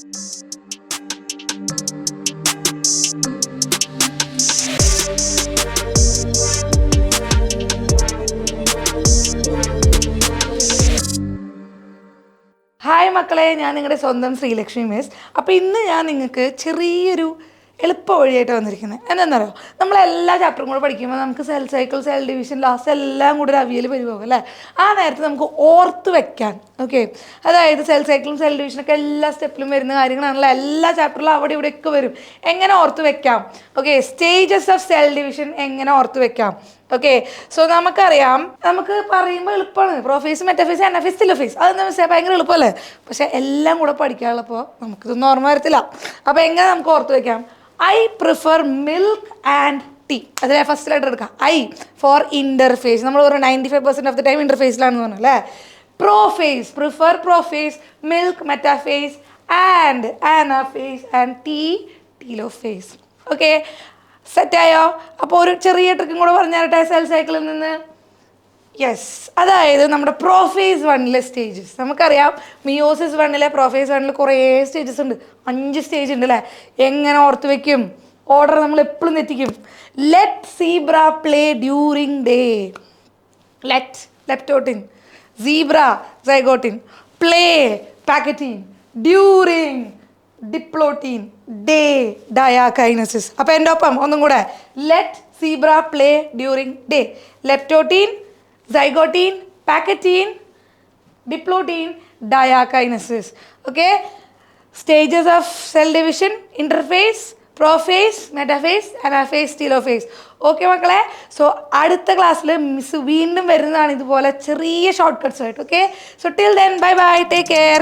Hi മക്കളെ, ഞാൻ നിങ്ങളുടെ സ്വന്തം ശ്രീലക്ഷ്മി മിസ്. അപ്പോൾ ഇന്ന് ഞാൻ നിങ്ങൾക്ക് ചെറിയൊരു എളുപ്പ വഴിയായിട്ട് വന്നിരിക്കുന്നത് എന്താണെന്നറിയോ? നമ്മളെല്ലാ ചാപ്റ്ററും കൂടെ പഠിക്കുമ്പോൾ നമുക്ക് cell cycle, cell division, last എല്ലാം കൂടെ ഒരു അവിയൽ പരിപോകും അല്ലേ? ആ നേരത്തെ നമുക്ക് ഓർത്ത് വെക്കാൻ, ഓക്കെ, അതായത് സെൽ സൈക്കിളും സെൽ ഡിവിഷനൊക്കെ എല്ലാ സ്റ്റെപ്പിലും വരുന്ന കാര്യങ്ങളാണല്ലോ. എല്ലാ ചാപ്റ്ററിലും അവിടെ ഇവിടെയൊക്കെ വരും. എങ്ങനെ ഓർത്ത് വെക്കാം? Okay, stages of cell division എങ്ങനെ ഓർത്ത് വെക്കാം? ഓക്കെ, സോ നമുക്കറിയാം, നമുക്ക് പറയുമ്പോൾ എളുപ്പമാണ്. പ്രോഫേസ്, മെറ്റാഫേസ്, അനാഫേസ്, തിലോഫേസ്, അതെന്താ വെച്ചാൽ ഭയങ്കര എളുപ്പമല്ലേ? പക്ഷെ എല്ലാം കൂടെ പഠിക്കാനുള്ളപ്പോൾ നമുക്കിതൊന്നും ഓർമ്മ വരത്തില്ല. അപ്പോൾ എങ്ങനെ നമുക്ക് ഓർത്ത് വെക്കാം? I prefer milk and tea. അതിലെ ഫസ്റ്റ് ലെറ്റർ എടുക്കാം. I for interphase. നമ്മൾ ഒരു 95% ഓഫ് ദി ടൈം ഇൻ്റർഫേസിലാണെന്ന് പറഞ്ഞു അല്ലേ? Prophase, prefer prophase, milk metaphase, and anaphase, and tea telophase. Okay, സെറ്റായോ? അപ്പോൾ ഒരു ചെറിയ ട്രിക്കും കൂടെ പറഞ്ഞാട്ടെ സെൽ സൈക്കിളിൽ നിന്ന്. യെസ്, അതായത് നമ്മുടെ പ്രോഫേസ് 1-ലെ സ്റ്റേജസ് നമുക്കറിയാം. മിയോസിസ് 1-ലെ പ്രോഫേസ് 1-ൽ കുറേ സ്റ്റേജസ് ഉണ്ട്. 5 സ്റ്റേജ് ഉണ്ട് അല്ലേ? എങ്ങനെ ഓർത്ത് വയ്ക്കും? ഓർഡർ നമ്മൾ എപ്പോഴും തെറ്റിക്കും. Let zebra play during day. Let leptotene, zebra zygotene, play pachytene, during diplotene, day diakinesis. അപ്പോൾ എൻ്റെ ഒപ്പം ഒന്നും കൂടെ. Let zebra play during day. Leptotene, zygotene, pachytene, diplotene, diakinesis. Okay, stages of cell division: interphase, prophase, metaphase, anaphase, telophase. Okay മക്കളെ, so അടുത്ത ക്ലാസ്സിൽ miss വീണ്ടും വരുന്നതാണ് ഇതുപോലെ ചെറിയ ഷോർട്ട് കട്ട്സ് ആയിട്ട്. Okay, so till then bye bye, take care.